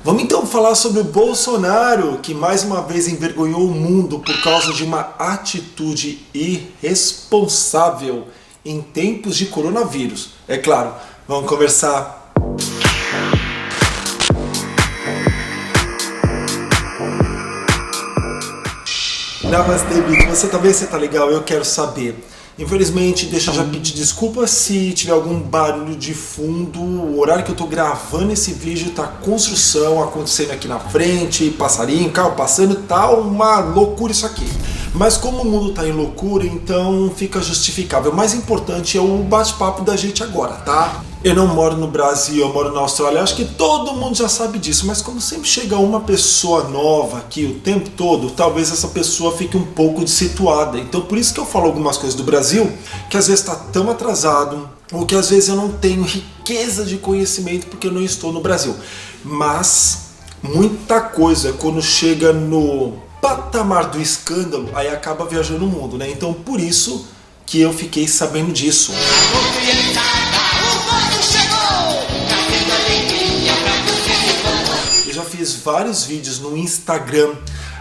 Vamos então falar sobre o Bolsonaro, que mais uma vez envergonhou o mundo por causa de uma atitude irresponsável em tempos de coronavírus. É claro, vamos conversar. Namastê, Vitor. Você tá legal? Eu quero saber. Infelizmente, deixa eu já pedir desculpa se tiver algum barulho de fundo. O horário que eu tô gravando esse vídeo tá construção acontecendo aqui na frente, passarinho, carro passando, tá uma loucura isso aqui. Mas como o mundo tá em loucura, então fica justificável. O mais importante é o bate-papo da gente agora, tá? Eu não moro no Brasil, eu moro na Austrália, acho que todo mundo já sabe disso, mas como sempre chega uma pessoa nova aqui o tempo todo, talvez essa pessoa fique um pouco dessituada. Então por isso que eu falo algumas coisas do Brasil, que às vezes está tão atrasado, ou que às vezes eu não tenho riqueza de conhecimento porque eu não estou no Brasil. Mas muita coisa, quando chega no patamar do escândalo, aí acaba viajando o mundo, né? Então por isso que eu fiquei sabendo disso. Eu já fiz vários vídeos no Instagram.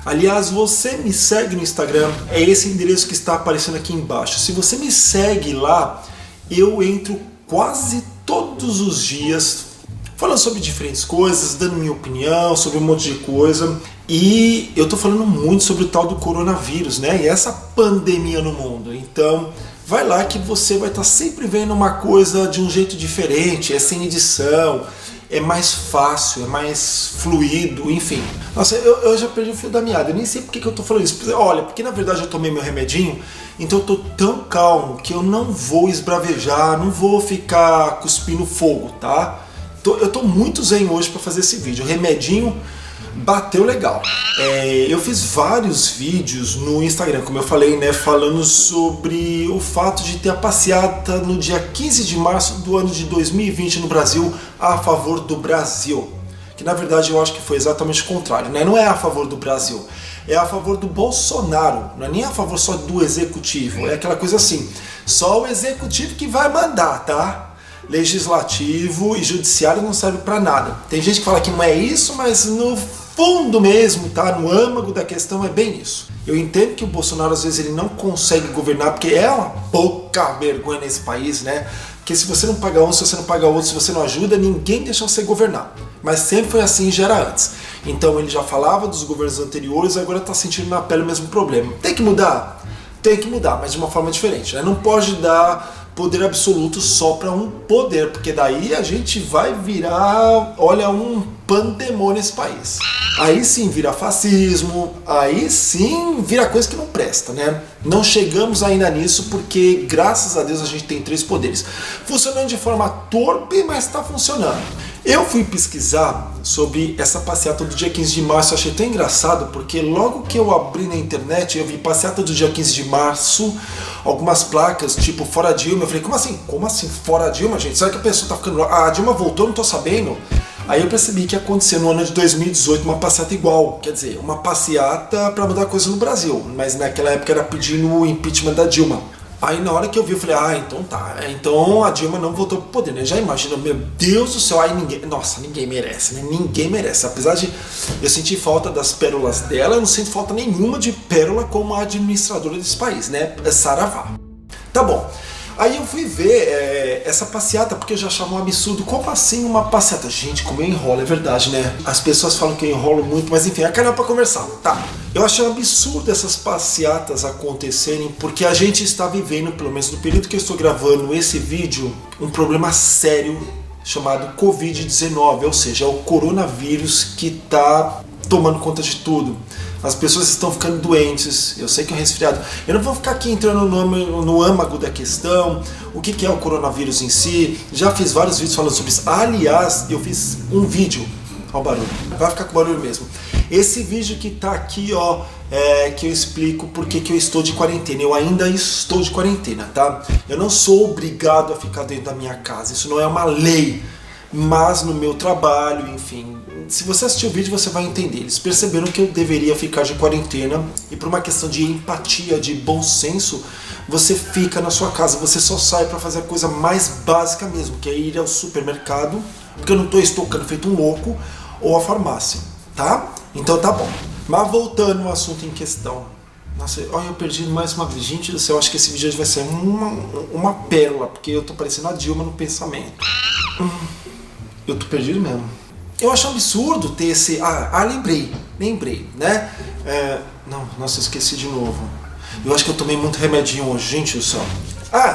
Aliás, você me segue no Instagram, é esse endereço que está aparecendo aqui embaixo. Se você me segue lá, eu entro quase todos os dias falando sobre diferentes coisas, dando minha opinião sobre um monte de coisa. E eu tô falando muito sobre o tal do coronavírus, né? E essa pandemia no mundo. Então, vai lá que você vai estar sempre vendo uma coisa de um jeito diferente, é sem edição, é mais fácil, é mais fluido, enfim. Nossa, eu já perdi o fio da meada, eu nem sei porque que eu tô falando isso. Olha, porque na verdade eu tomei meu remedinho, então eu tô tão calmo que eu não vou esbravejar, não vou ficar cuspindo fogo, tá? Eu tô muito zen hoje para fazer esse vídeo. O remedinho bateu legal. Eu fiz vários vídeos no Instagram, como eu falei, né, falando sobre o fato de ter a passeata no dia 15 de março do ano de 2020 no Brasil a favor do Brasil. Que na verdade eu acho que foi exatamente o contrário, né? Não é a favor do Brasil, é a favor do Bolsonaro, não é nem a favor só do executivo, é aquela coisa assim, só o executivo que vai mandar, tá? Legislativo e judiciário não serve pra nada. Tem gente que fala que não é isso, mas no fundo mesmo, tá? No âmago da questão é bem isso. Eu entendo que o Bolsonaro às vezes ele não consegue governar porque é uma pouca vergonha nesse país, né? Porque se você não paga um, se você não paga outro, se você não ajuda, ninguém deixa você governar. Mas sempre foi assim e já era antes. Então ele já falava dos governos anteriores, agora tá sentindo na pele o mesmo problema. Tem que mudar? Tem que mudar, mas de uma forma diferente, né? Não pode dar poder absoluto só para um poder, porque daí a gente vai virar, olha, um pandemônio nesse país. Aí sim vira fascismo, aí sim vira coisa que não presta, né? Não chegamos ainda nisso porque, graças a Deus, a gente tem 3 poderes. Funcionando de forma torpe, mas está funcionando. Eu fui pesquisar sobre essa passeata do dia 15 de março, eu achei tão engraçado, porque logo que eu abri na internet, eu vi passeata do dia 15 de março, algumas placas, tipo, fora Dilma. Eu falei, como assim? Como assim fora Dilma, gente? Será que a pessoa tá ficando... Ah, a Dilma voltou, não tô sabendo. Aí eu percebi que ia acontecer no ano de 2018 uma passeata igual, quer dizer, uma passeata para mudar coisa no Brasil, mas naquela época era pedindo o impeachment da Dilma. Aí na hora que eu vi, eu falei, ah, então tá, então a Dilma não voltou pro poder, né? Já imagina, meu Deus do céu, aí ninguém merece, né? Ninguém merece. Apesar de eu sentir falta das pérolas dela, eu não sinto falta nenhuma de pérola como a administradora desse país, né? Saravá. Tá bom. Aí eu fui ver essa passeata, porque eu já achava um absurdo. Como assim uma passeata? Gente, como eu enrolo, é verdade, né? As pessoas falam que eu enrolo muito, mas enfim, é canal pra conversar, tá? Eu achei um absurdo essas passeatas acontecerem, porque a gente está vivendo, pelo menos no período que eu estou gravando esse vídeo, um problema sério chamado Covid-19, ou seja, é o coronavírus que está tomando conta de tudo. As pessoas estão ficando doentes, eu sei que é um resfriado. Eu não vou ficar aqui entrando no âmago da questão, o que é o coronavírus em si. Já fiz vários vídeos falando sobre isso. Aliás, eu fiz um vídeo, olha o barulho, vai ficar com barulho mesmo. Esse vídeo que tá aqui, ó, que eu explico porque que eu estou de quarentena. Eu ainda estou de quarentena, tá? Eu não sou obrigado a ficar dentro da minha casa, isso não é uma lei. Mas no meu trabalho, enfim, se você assistir o vídeo você vai entender. Eles perceberam que eu deveria ficar de quarentena e por uma questão de empatia, de bom senso, você fica na sua casa, você só sai para fazer a coisa mais básica mesmo, que é ir ao supermercado, porque eu não estou estocando feito um louco, ou a farmácia, tá? Então tá bom. Mas voltando ao assunto em questão. Nossa, olha, eu perdi mais uma vez. Gente do céu, acho que esse vídeo vai ser uma pérola, porque eu tô parecendo a Dilma no pensamento. Eu tô perdido mesmo. Eu acho absurdo ter esse... lembrei, né? Nossa, esqueci de novo. Eu acho que eu tomei muito remedinho hoje, gente do céu.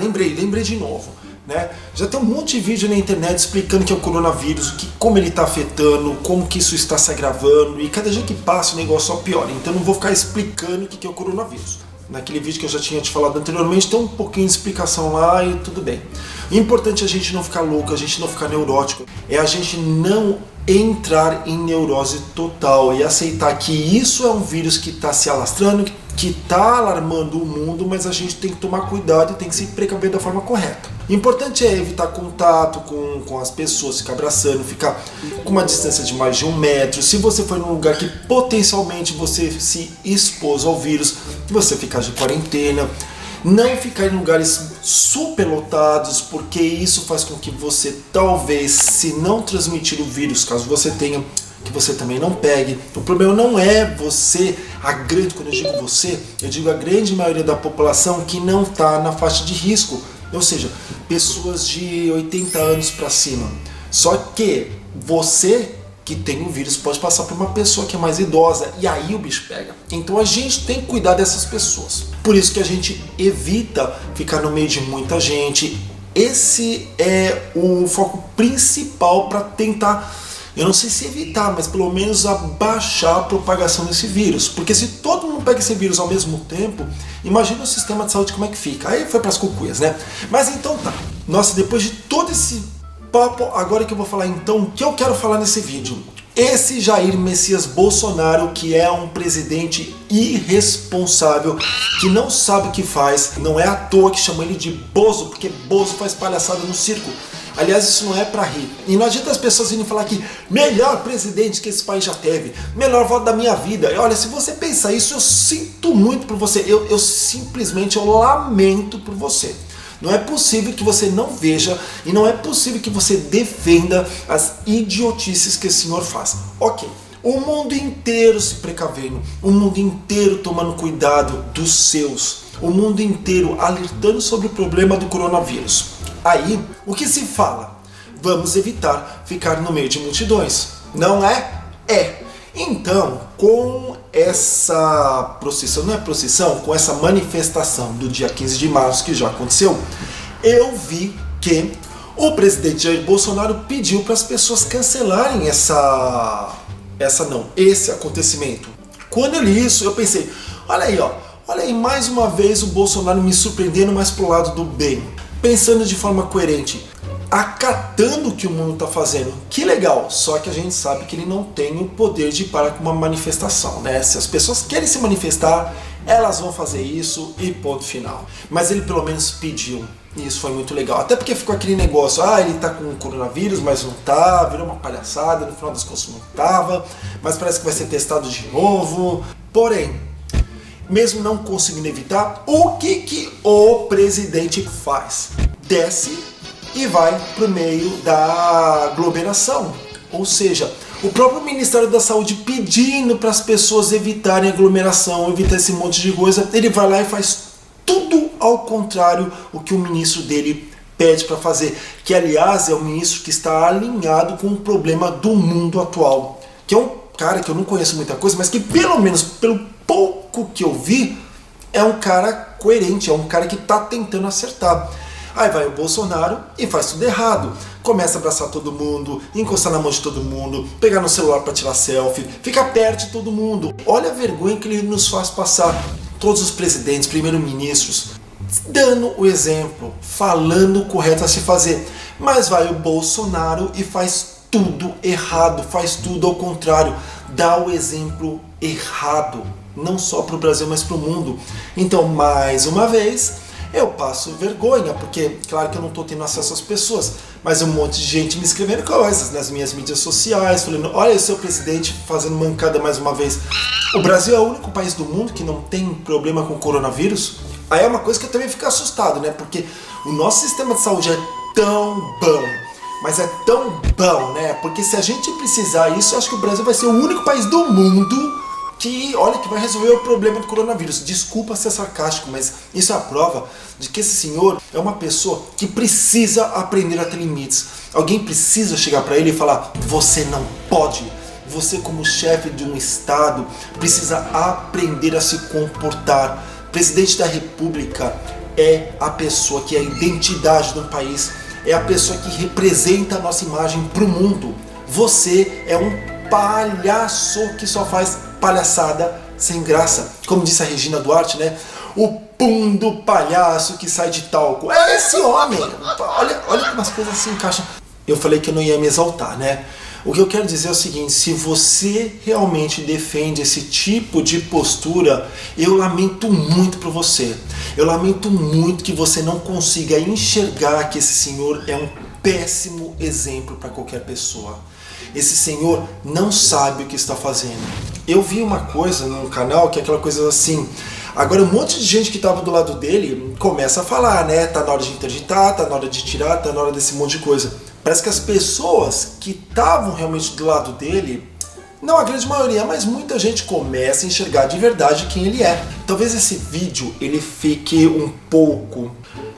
Lembrei de novo, né? Já tem um monte de vídeo na internet explicando que é o coronavírus, como ele está afetando, como que isso está se agravando, e cada dia que passa o negócio só piora. Então não vou ficar explicando o que é o coronavírus. Naquele vídeo que eu já tinha te falado anteriormente, tem um pouquinho de explicação lá e tudo bem. O importante é a gente não ficar louco, a gente não ficar neurótico, é a gente não entrar em neurose total e aceitar que isso é um vírus que está se alastrando, que está alarmando o mundo, mas a gente tem que tomar cuidado e tem que se precaver da forma correta. O importante é evitar contato com as pessoas, ficar abraçando, ficar com uma distância de mais de 1 metro. Se você for num lugar que potencialmente você se expôs ao vírus, você ficar de quarentena. Não ficar em lugares superlotados, porque isso faz com que você talvez, se não transmitir o vírus, caso você tenha, que você também não pegue. O problema não é você, quando eu digo você, eu digo a grande maioria da população que não está na faixa de risco, ou seja, pessoas de 80 anos para cima. Só que você que tem o vírus pode passar para uma pessoa que é mais idosa e aí o bicho pega. Então a gente tem que cuidar dessas pessoas. Por isso que a gente evita ficar no meio de muita gente. Esse é o foco principal para tentar, eu não sei se evitar, mas pelo menos abaixar a propagação desse vírus. Porque se todo mundo pega esse vírus ao mesmo tempo, imagina o sistema de saúde como é que fica. Aí foi para as cucuias, né? Mas então tá. Nossa, depois de todo esse papo, agora que eu vou falar então o que eu quero falar nesse vídeo. Esse Jair Messias Bolsonaro, que é um presidente irresponsável, que não sabe o que faz, não é à toa que chamam ele de Bozo, porque Bozo faz palhaçada no circo. Aliás, isso não é pra rir. E não adianta as pessoas irem falar que melhor presidente que esse país já teve, melhor voto da minha vida. E olha, se você pensa isso, eu sinto muito por você. Eu simplesmente lamento por você. Não é possível que você não veja e não é possível que você defenda as idiotices que esse senhor faz. Ok, o mundo inteiro se precavendo, o mundo inteiro tomando cuidado dos seus, o mundo inteiro alertando sobre o problema do coronavírus. Aí, o que se fala? Vamos evitar ficar no meio de multidões, não é? É. Então, com essa procissão, não é procissão, com essa manifestação do dia 15 de março que já aconteceu, eu vi que o presidente Jair Bolsonaro pediu para as pessoas cancelarem esse acontecimento. Quando eu li isso, eu pensei, olha aí mais uma vez o Bolsonaro me surpreendendo mais pro lado do bem, pensando de forma coerente, acatando o que o mundo está fazendo. Que legal, só que a gente sabe que ele não tem o poder de parar com uma manifestação, né? Se as pessoas querem se manifestar, elas vão fazer isso e ponto final. Mas ele pelo menos pediu, e isso foi muito legal. Até porque ficou aquele negócio, ele tá com coronavírus, mas não tá, virou uma palhaçada, no final das contas não tava, mas parece que vai ser testado de novo. Porém, mesmo não conseguindo evitar, o que o presidente faz? Desce e vai para o meio da aglomeração. Ou seja, o próprio Ministério da Saúde pedindo para as pessoas evitarem aglomeração, evitar esse monte de coisa, ele vai lá e faz tudo ao contrário o que o ministro dele pede para fazer, que aliás é o ministro que está alinhado com o problema do mundo atual, que é um cara que eu não conheço muita coisa, mas que pelo menos pelo pouco que eu vi, é um cara coerente, é um cara que está tentando acertar. Aí vai o Bolsonaro e faz tudo errado. Começa a abraçar todo mundo, encostar na mão de todo mundo, pegar no celular para tirar selfie, ficar perto de todo mundo. Olha a vergonha que ele nos faz passar. Todos os presidentes, primeiros-ministros, dando o exemplo, falando o correto a se fazer. Mas vai o Bolsonaro e faz tudo errado, faz tudo ao contrário. Dá o exemplo errado, não só para o Brasil, mas para o mundo. Então, mais uma vez, eu passo vergonha, porque claro que eu não estou tendo acesso às pessoas, mas um monte de gente me escrevendo coisas nas minhas mídias sociais, falando, olha o seu presidente fazendo mancada mais uma vez. O Brasil é o único país do mundo que não tem problema com coronavírus? Aí é uma coisa que eu também fico assustado, né? Porque o nosso sistema de saúde é tão bom, Mas é tão bom, né? Porque se a gente precisar isso, eu acho que o Brasil vai ser o único país do mundo que, olha, que vai resolver o problema do coronavírus. Desculpa ser sarcástico, mas isso é a prova de que esse senhor é uma pessoa que precisa aprender a ter limites. Alguém precisa chegar para ele e falar: você não pode. Você, como chefe de um estado, precisa aprender a se comportar. Presidente da República é a pessoa que é a identidade de um país, é a pessoa que representa a nossa imagem para o mundo. Você é um palhaço que só faz palhaçada sem graça. Como disse a Regina Duarte, né? O pum do palhaço que sai de talco. É esse homem! Olha como as coisas se encaixam. Eu falei que eu não ia me exaltar, né? O que eu quero dizer é o seguinte: se você realmente defende esse tipo de postura, eu lamento muito por você. Eu lamento muito que você não consiga enxergar que esse senhor é um péssimo exemplo para qualquer pessoa. Esse senhor não sabe o que está fazendo. Eu vi uma coisa no canal que é aquela coisa assim. Agora um monte de gente que estava do lado dele começa a falar, né? Tá na hora de interditar, tá na hora de tirar, tá na hora desse monte de coisa. Parece que as pessoas que estavam realmente do lado dele, não a grande maioria, mas muita gente começa a enxergar de verdade quem ele é. Talvez esse vídeo ele fique um pouco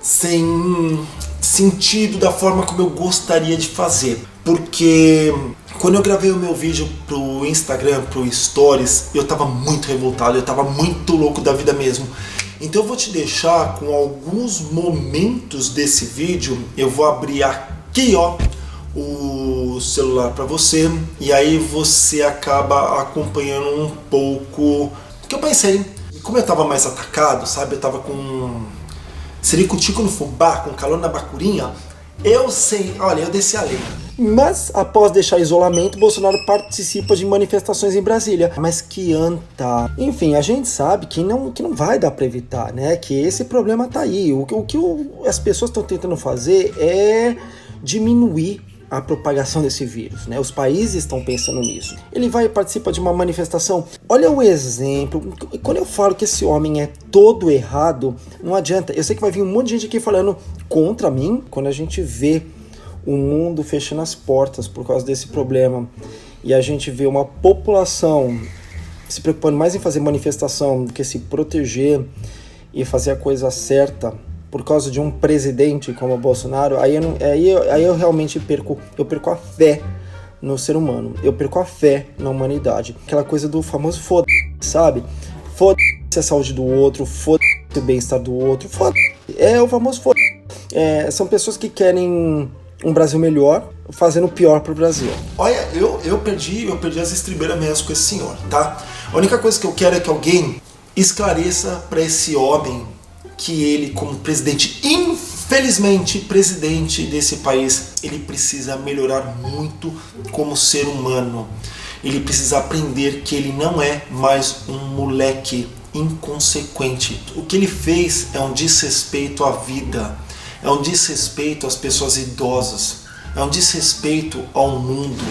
sem sentido da forma como eu gostaria de fazer. Porque quando eu gravei o meu vídeo pro Instagram, pro Stories, eu tava muito revoltado, eu tava muito louco da vida mesmo. Então eu vou te deixar com alguns momentos desse vídeo. Eu vou abrir aqui, ó, o celular para você, e aí você acaba acompanhando um pouco o que eu pensei. Como eu tava mais atacado, sabe, eu tava com sericutico no fubá, com calor na bacurinha, eu sei, olha, eu desci a lenha. Mas, após deixar isolamento, Bolsonaro participa de manifestações em Brasília. Mas que anta. Enfim, a gente sabe que não vai dar para evitar, né? Que esse problema tá aí. O que as pessoas estão tentando fazer é diminuir a propagação desse vírus, né? Os países estão pensando nisso. Ele vai participar de uma manifestação. Olha o exemplo. Quando eu falo que esse homem é todo errado, não adianta. Eu sei que vai vir um monte de gente aqui falando contra mim. Quando a gente vê o mundo fechando as portas por causa desse problema e a gente vê uma população se preocupando mais em fazer manifestação do que se proteger e fazer a coisa certa por causa de um presidente como o Bolsonaro, aí eu realmente perco a fé no ser humano, eu perco a fé na humanidade. Aquela coisa do famoso foda-se, sabe? Foda-se a saúde do outro, foda-se o bem-estar do outro, foda-se. É o famoso foda-se. São pessoas que querem um Brasil melhor, fazendo o pior pro Brasil. Olha, eu perdi as estribeiras mesmo com esse senhor, tá? A única coisa que eu quero é que alguém esclareça para esse homem que ele, como presidente, infelizmente presidente desse país, ele precisa melhorar muito como ser humano. Ele precisa aprender que ele não é mais um moleque inconsequente. O que ele fez é um desrespeito à vida. É um desrespeito às pessoas idosas, é um desrespeito ao mundo.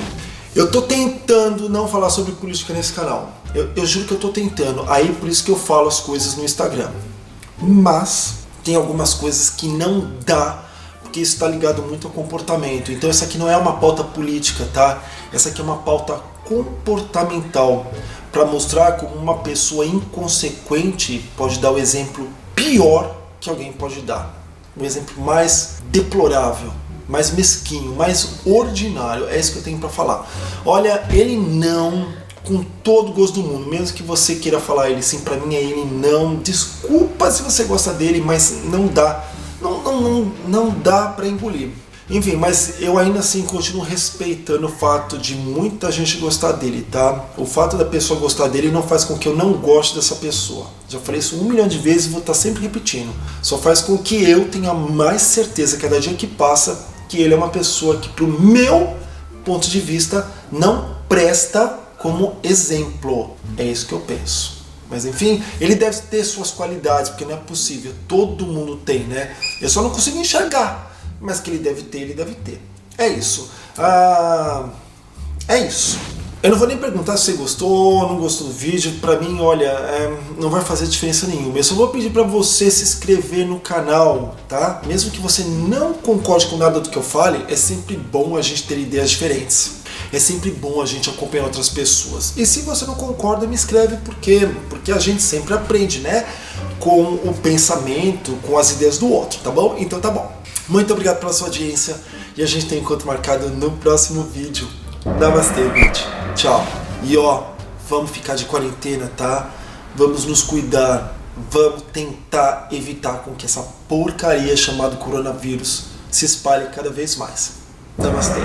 Eu tô tentando não falar sobre política nesse canal, eu juro que eu tô tentando, aí por isso que eu falo as coisas no Instagram. Mas tem algumas coisas que não dá, porque isso está ligado muito ao comportamento. Então essa aqui não é uma pauta política, tá? Essa aqui é uma pauta comportamental, para mostrar como uma pessoa inconsequente pode dar o exemplo pior que alguém pode dar. Um exemplo mais deplorável, mais mesquinho, mais ordinário. É isso que eu tenho para falar. Olha, ele não, com todo o gosto do mundo, mesmo que você queira falar ele sim, para mim é ele não. Desculpa se você gosta dele, mas não dá. Não dá para engolir. Enfim, mas eu ainda assim continuo respeitando o fato de muita gente gostar dele, tá? O fato da pessoa gostar dele não faz com que eu não goste dessa pessoa. Já falei isso 1 milhão de vezes e vou estar sempre repetindo. Só faz com que eu tenha mais certeza, cada dia que passa, que ele é uma pessoa que, pro meu ponto de vista, não presta como exemplo. É isso que eu penso. Mas enfim, ele deve ter suas qualidades, porque não é possível. Todo mundo tem, né? Eu só não consigo enxergar. Mas que ele deve ter, ele deve ter. É isso. É isso. Eu não vou nem perguntar se você gostou ou não gostou do vídeo. Pra mim, olha, não vai fazer diferença nenhuma. Eu só vou pedir pra você se inscrever no canal, tá? Mesmo que você não concorde com nada do que eu fale, é sempre bom a gente ter ideias diferentes. É sempre bom a gente acompanhar outras pessoas. E se você não concorda, me escreve por quê? Porque a gente sempre aprende, né? Com o pensamento, com as ideias do outro, tá bom? Então tá bom. Muito obrigado pela sua audiência e a gente tem encontro marcado no próximo vídeo. Namastê, gente. Tchau. E ó, vamos ficar de quarentena, tá? Vamos nos cuidar. Vamos tentar evitar com que essa porcaria chamada coronavírus se espalhe cada vez mais. Namastê.